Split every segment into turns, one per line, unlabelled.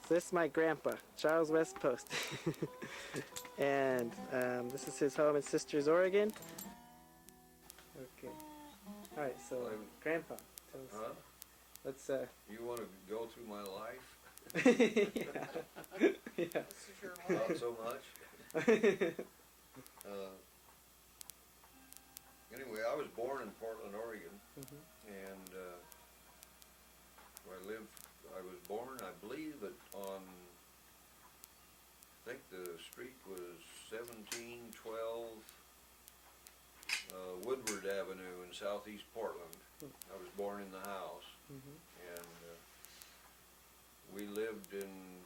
So this is my grandpa, Charles West Post. And this is his home in Sisters, Oregon. Okay. Alright, so grandpa, tell us.
Huh?
Let's
You want to go through my life?
yeah. Yeah.
This is your
Not
life.
so much. Anyway, I was born in Portland, Oregon, and where I was born, I believe, on, I think the street was 1712 Woodward Avenue in southeast Portland. I was born in the house, and we lived in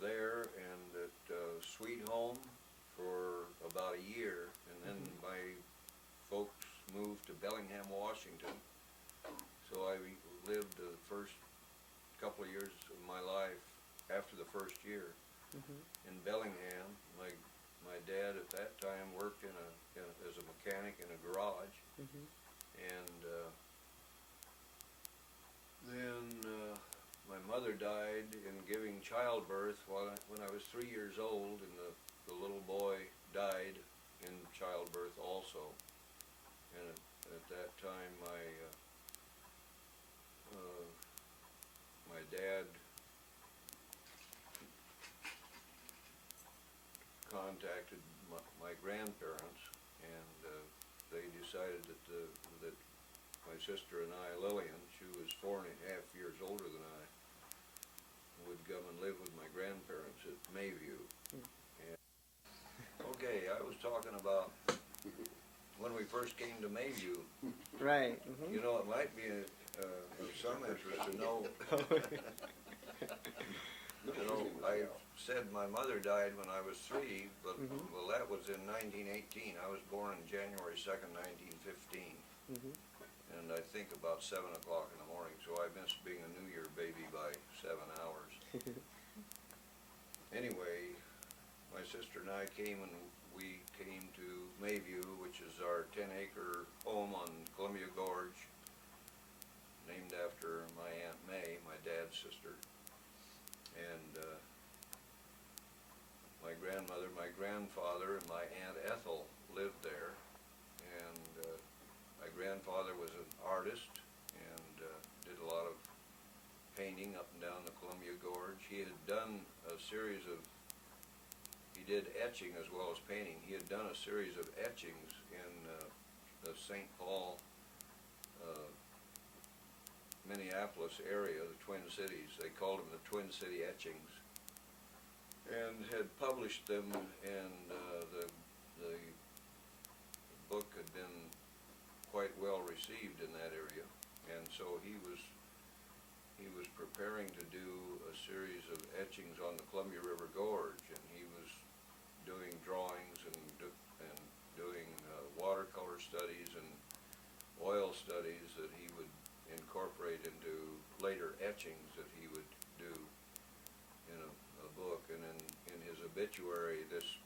there and at Sweet Home for about a year, and then my folks moved to Bellingham, Washington. So I lived the first couple of years of my life after the first year in Bellingham. My dad at that time worked as a mechanic in a garage, and then my mother died in giving childbirth when I was 3 years old, and the little boy died in childbirth also. And at that time, my dad contacted my grandparents, and they decided that my sister and I, Lillian, she was 4.5 years older than I, would come and live with my grandparents at Mayview. And, okay, I was talking about when we first came to Mayview.
Right.
You know, it might be of some interest to know. You know, I said my mother died when I was 3, but well, that was in 1918. I was born on January 2nd, 1915, and I think about 7 o'clock in the morning. So I missed being a New Year baby by 7 hours. Anyway, my sister and I came, and we came to Mayview, which is our 10-acre home on Columbia Gorge, named after my Aunt May, my dad's sister. And my grandmother, my grandfather, and my Aunt Ethel lived there. And my grandfather was an artist and did a lot of painting up and down the Columbia Gorge. He had done a series of, he did etching as well as painting. He had done a series of etchings in the St. Paul, Minneapolis area, the Twin Cities. They called them the Twin City Etchings, and had published them, and the book had been quite well received in that area. And so he was preparing to do a series of etchings on the Columbia River Gorge, and he was doing drawings and doing watercolor studies and oil studies that he would incorporate into later etchings that he would do in a book. And in his obituary, this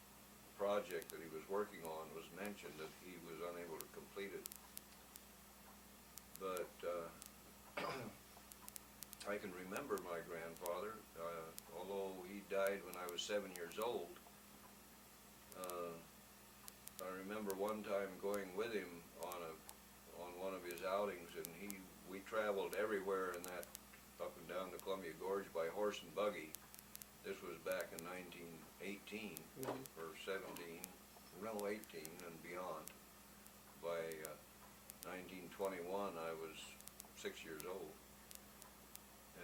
project that he was working on was mentioned that he was unable to complete it. But I can remember my grandfather, although he died when I was 7 years old. I remember one time going with him on one of his outings, and we traveled everywhere in that, up and down the Columbia Gorge by horse and buggy. This was back in 1918 or 17, no 18 and beyond. By 1921 I was 6 years old,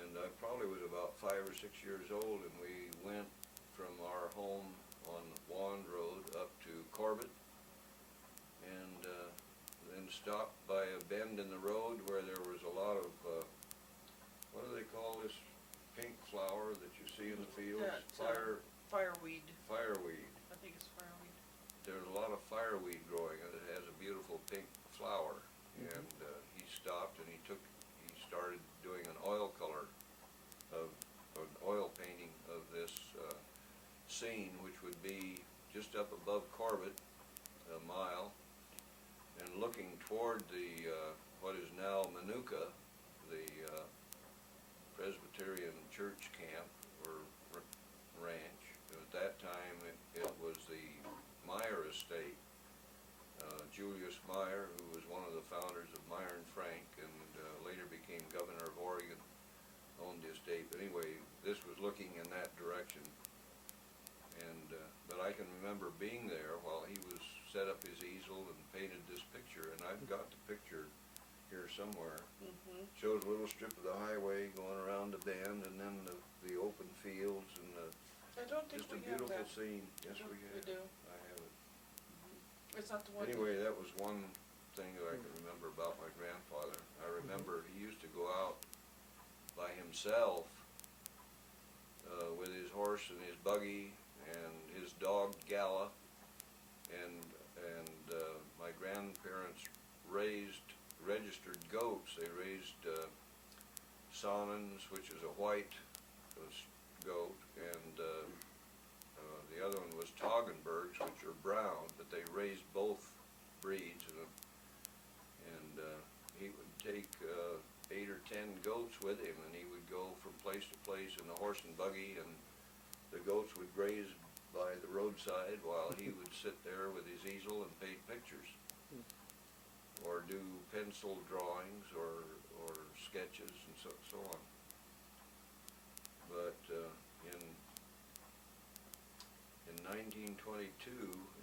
and I probably was about 5 or 6 years old, and we went from our home on Wand Road up to Corbett, and then stopped by a bend in the road where there was a lot of, what do they call this pink flower that you see in the fields?
Fireweed.
Fireweed.
I think it's fireweed.
There's a lot of fireweed growing, and it has a beautiful pink flower. And he stopped, and he started doing an oil color of an oil painting of this scene, which would be just up above Corbett, a mile, and looking toward the what is now Manuka, the Presbyterian church camp, or I can remember being there while he was set up his easel and painted this picture, and I've got the picture here somewhere.
Mhm.
Shows a little strip of the highway going around the bend, and then the open fields, and
I don't think
just a
we have
beautiful
that.
scene. Yes, we
We
have.
do.
I have it.
It's not the one.
Anyway, that was one thing that I can remember about my grandfather. I remember he used to go out by himself with his horse and his buggy and his dog Gala, and my grandparents raised registered goats. They raised Sonnens, which is a white goat, and the other one was Toggenburgs, which are brown, but they raised both breeds, and he would take 8 or 10 goats with him, and he would go from place to place in the horse and buggy, and the goats would graze by the roadside while he would sit there with his easel and paint pictures, or do pencil drawings or sketches and so on. But in 1922,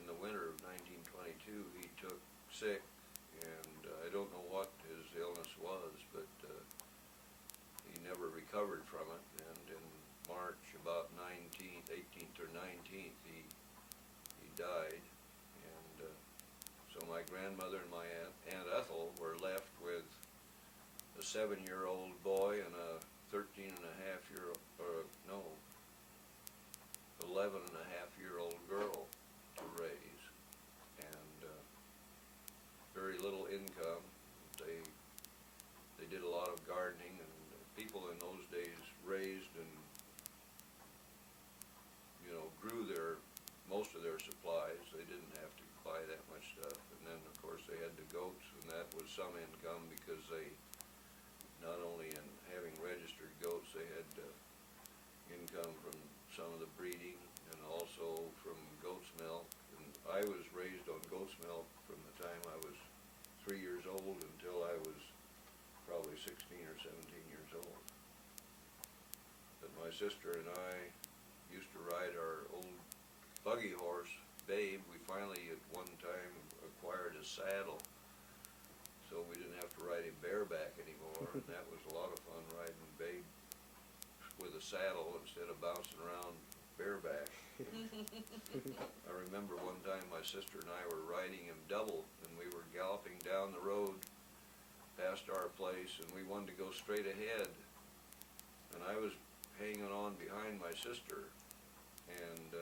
in the winter of 1922, he took sick, and I don't know what his illness was, but he never recovered from it, and in March, about 18th or 19th, he died, and so my grandmother and my Aunt Ethel were left with a 7-year-old boy and a 11-and-a-half-year-old girl to raise, and very little income. They did a lot of gardening, and people in those days raised and grew most of their supplies. They didn't have to buy that much stuff, and then of course they had the goats, and that was some income because they, not only in having registered goats, they had income from some of the breeding and also from goat's milk. And I was raised on goat's milk from the time I was 3 years old until I was probably 16 or 17 years old. But my sister and I used to ride our old buggy horse, Babe. We finally at one time acquired a saddle, so we didn't have to ride him bareback anymore, and that was a lot of fun, riding Babe with a saddle instead of bouncing around bareback. I remember one time my sister and I were riding him double, and we were galloping down the road past our place, and we wanted to go straight ahead, and I was hanging on behind my sister, and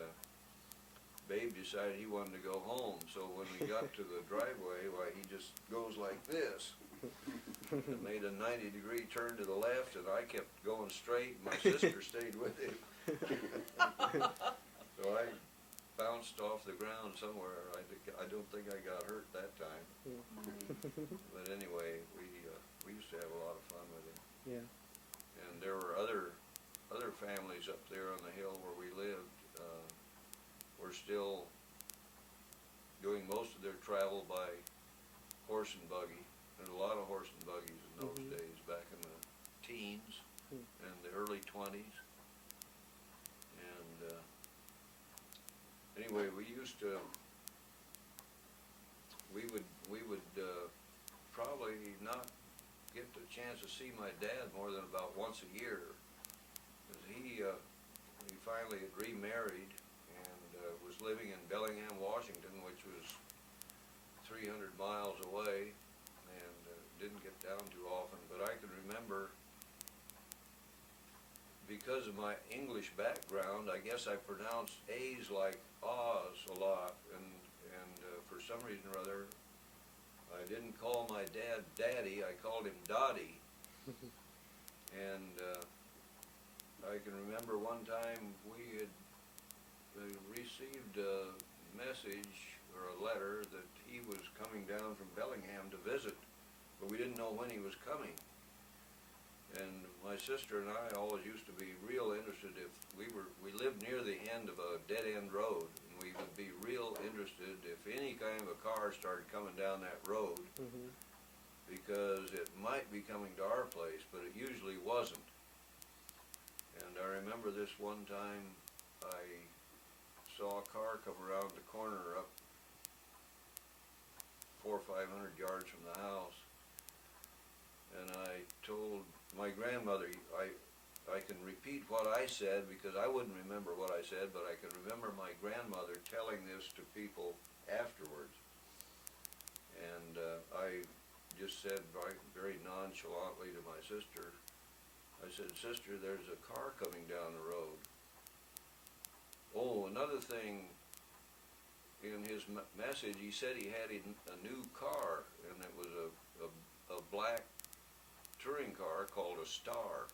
Babe decided he wanted to go home, so when we got to the driveway, why, he just goes like this and made a 90-degree turn to the left, and I kept going straight, and my sister stayed with him. So I bounced off the ground somewhere. I don't think I got hurt that time. But anyway, we used to have a lot of fun with him.
Yeah.
And there were other families up there on the hill where we lived, were still doing most of their travel by horse and buggy. There's a lot of horse and buggies in those days, back in the teens and the early 20s. And anyway, we would probably not get the chance to see my dad more than about once a year, because he finally had remarried and was living in Bellingham, Washington, which was 300 miles away, and didn't get down too often. But I can remember, because of my English background, I guess I pronounced A's like Oz a lot, and for some reason or other, I didn't call my dad Daddy, I called him Dottie. And I can remember one time we had received a message or a letter that he was coming down from Bellingham to visit, but we didn't know when he was coming. And my sister and I always used to be real interested if we lived near the end of a dead-end road, and we would be real interested if any kind of a car started coming down that road, because it might be coming to our place, but it usually wasn't. And I remember this one time I saw a car come around the corner up 400 or 500 yards from the house. And I told my grandmother, I can repeat what I said because I wouldn't remember what I said, but I can remember my grandmother telling this to people afterwards. And I just said very nonchalantly to my sister, I said, "Sister, there's a car coming down the road." Oh, another thing, in his message, he said he had a new car, and it was a black touring car called a Star.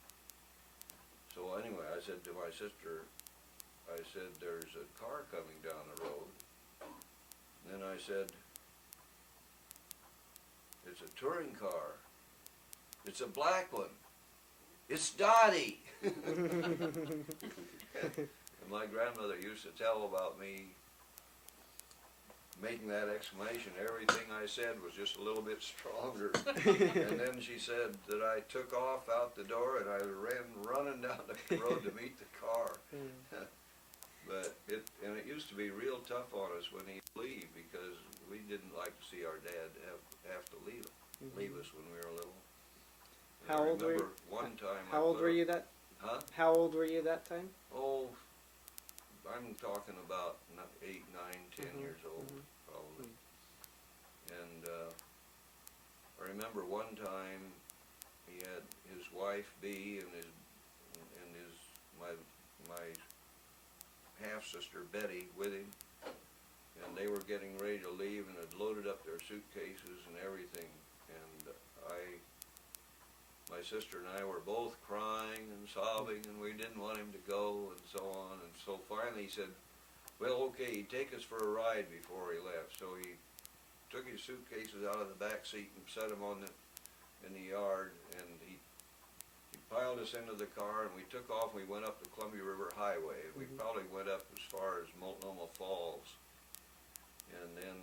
So anyway, I said to my sister, I said, "There's a car coming down the road." And then I said, "It's a touring car. It's a black one. It's Dottie." And my grandmother used to tell about me making that exclamation. Everything I said was just a little bit stronger. And then she said that I took off out the door and I ran running down the road to meet the car. But it used to be real tough on us when he'd leave because we didn't like to see our dad have to leave us when we were little. And
How old were you?
One time.
How old were you that?
Huh?
How old were you that time?
Oh, I'm talking about 8, 9, 10 years old, probably. And I remember one time he had his wife Bee and my half sister Betty with him, and they were getting ready to leave and had loaded up their suitcases and everything. And my sister and I were both crying and sobbing, and we didn't want him to go, and so on. And so finally he said, "Well, okay, he'd take us for a ride before he left." So he took his suitcases out of the back seat and set them in the yard, and he piled us into the car, and we took off. And we went up the Columbia River Highway. We probably went up as far as Multnomah Falls, and then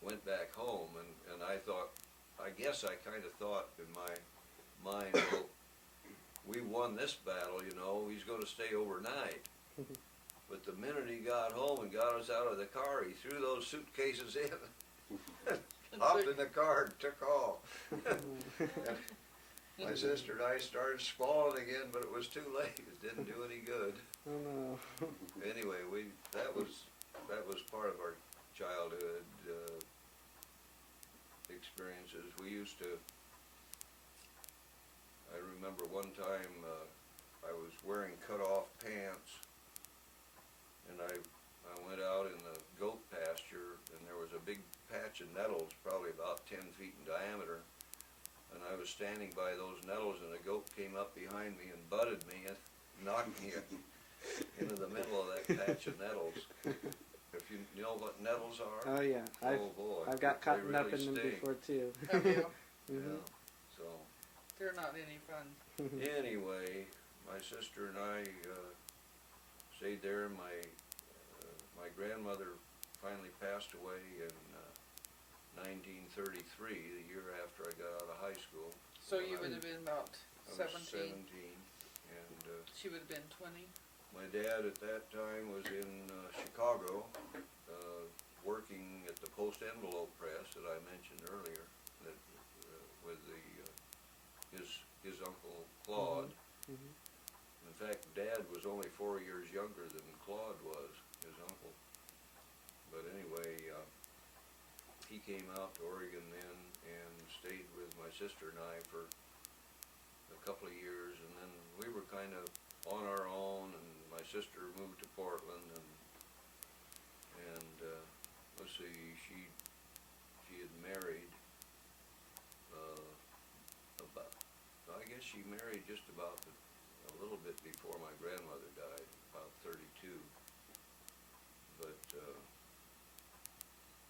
went back home. And I guess I kind of thought in my mind, well, we won this battle, you know, he's going to stay overnight. But the minute he got home and got us out of the car, he threw those suitcases in, hopped in the car and took off. And my sister and I started squalling again, but it was too late. It didn't do any good.
Oh no.
Anyway, that was part of our childhood experiences. We used to, I remember one time I was wearing cut-off pants, and I went out in the goat pasture, and there was a big patch of nettles, probably about 10 feet in diameter, and I was standing by those nettles, and a goat came up behind me and butted me and knocked me into the middle of that patch of nettles. If you know what nettles are?
Oh yeah,
Boy,
I've got caught
they
up
really
in them
sting.
before too.
Have you?
Yeah, so
They're not any fun.
anyway, my sister and I stayed there. My grandmother finally passed away in 1933, the year after I got out of high school.
So you would have been about
I was
17.
17, and
She would have been 20.
my dad at that time was in Chicago, working at the Post Envelope Press that I mentioned earlier, that with his uncle Claude. In fact, Dad was only 4 years younger than Claude was, his uncle. But anyway, he came out to Oregon then and stayed with my sister and I for a couple of years, and then we were kind of on our own, and my sister moved to Portland, and let's see, she had married I guess she married just about a little bit before my grandmother died, about 32. But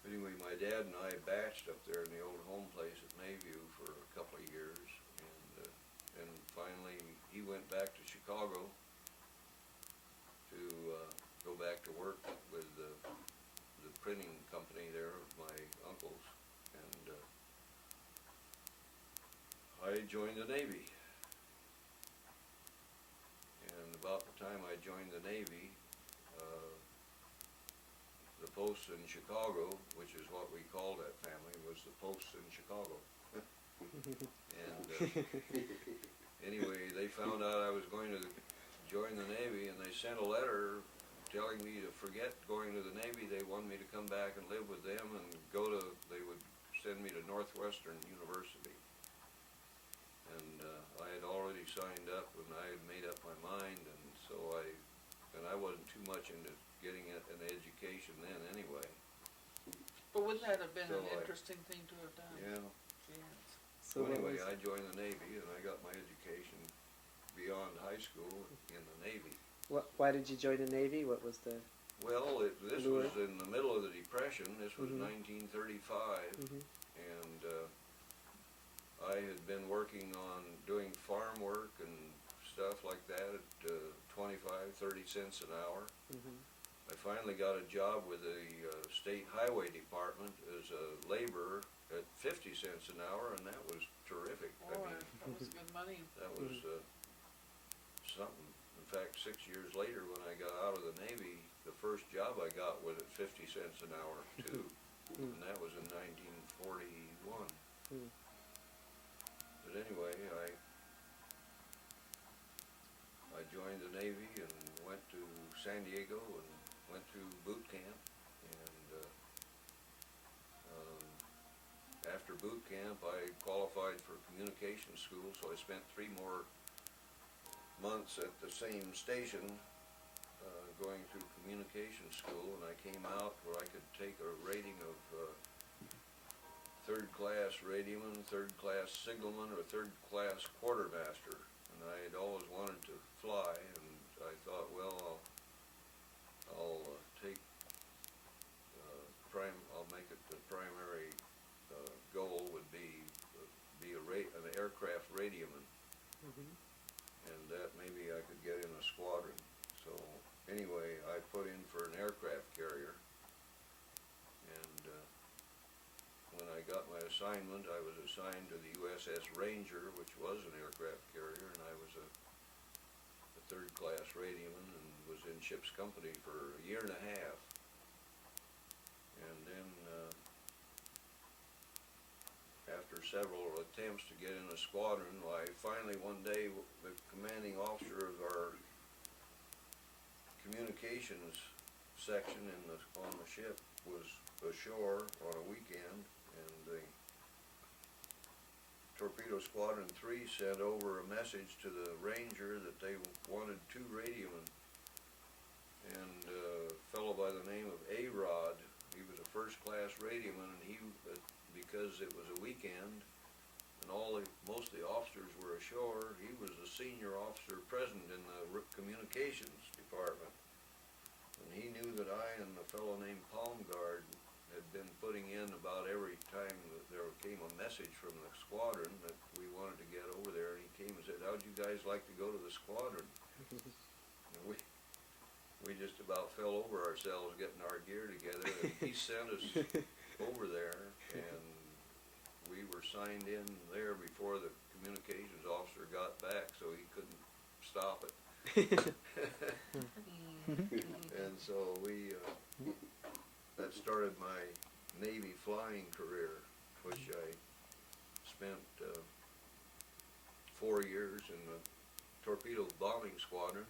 anyway, my dad and I batched up there in the old home place at Mayview for a couple of years, and finally he went back to Chicago to go back to work with the printing company there of my uncle's, and I joined the Navy. And about the time I joined the Navy, posts in Chicago, which is what we called that family, was the posts in Chicago. And anyway, they found out I was going to join the Navy, and they sent a letter telling me to forget going to the Navy. They wanted me to come back and live with them and they would send me to Northwestern University. And I had already signed up, and I had made up my mind, and so I wasn't too much into getting an education then anyway.
But wouldn't that have been
So
an interesting thing to have done?
Yeah.
Yes.
So what
Anyway,
was-
I joined the Navy, and I got my education beyond high school in the Navy.
why did you join the Navy? What was the?
Well, this
Lure.
was in the middle of the Depression. This was
Mhm.
1935,
Mhm.
and I had been working on doing farm work and stuff like that at 25, 30 cents an hour.
Mhm.
I finally got a job with the State Highway Department as a laborer at 50 cents an hour, and that was terrific. I
Boy,
mean,
that was good money.
that was something. In fact, 6 years later, when I got out of the Navy, the first job I got was at 50 cents an hour too, and that was in 1941.
Mm.
But anyway, I joined the Navy and went to San Diego and went through boot camp, and after boot camp I qualified for communication school, so I spent 3 more months at the same station going through communication school, and I came out where I could take a rating of 3rd class radioman, 3rd class signalman, or 3rd class quartermaster. And I had always wanted to fly, and I thought, well, I'll take I'll make it the primary goal would be an aircraft radioman,
Mhm.
and that maybe I could get in a squadron. So anyway, I put in for an aircraft carrier, and when I got my assignment, I was assigned to the USS Ranger, which was an aircraft carrier, and I was a 3rd class radioman and was in ship's company for a year and a half. And then after several attempts to get in a squadron, I finally one day, the commanding officer of our communications section on the ship was ashore on a weekend, and the Torpedo Squadron 3 sent over a message to the Ranger that they wanted 2 radiomen, and a fellow by the name of A-Rod, he was a 1st class radioman, and because it was a weekend and most of the officers were ashore, he was the senior officer present in the communications department. And he knew that I and a fellow named Palmgard had been putting in about every time that there came a message from the squadron that we wanted to get over there, and he came and said, "How'd you guys like to go to the squadron?" And we just about fell over ourselves getting our gear together, and he sent us over there, and we were signed in there before the communications officer got back, so he couldn't stop it. And so that started my Navy flying career, which I spent 4 years in the torpedo bombing squadron,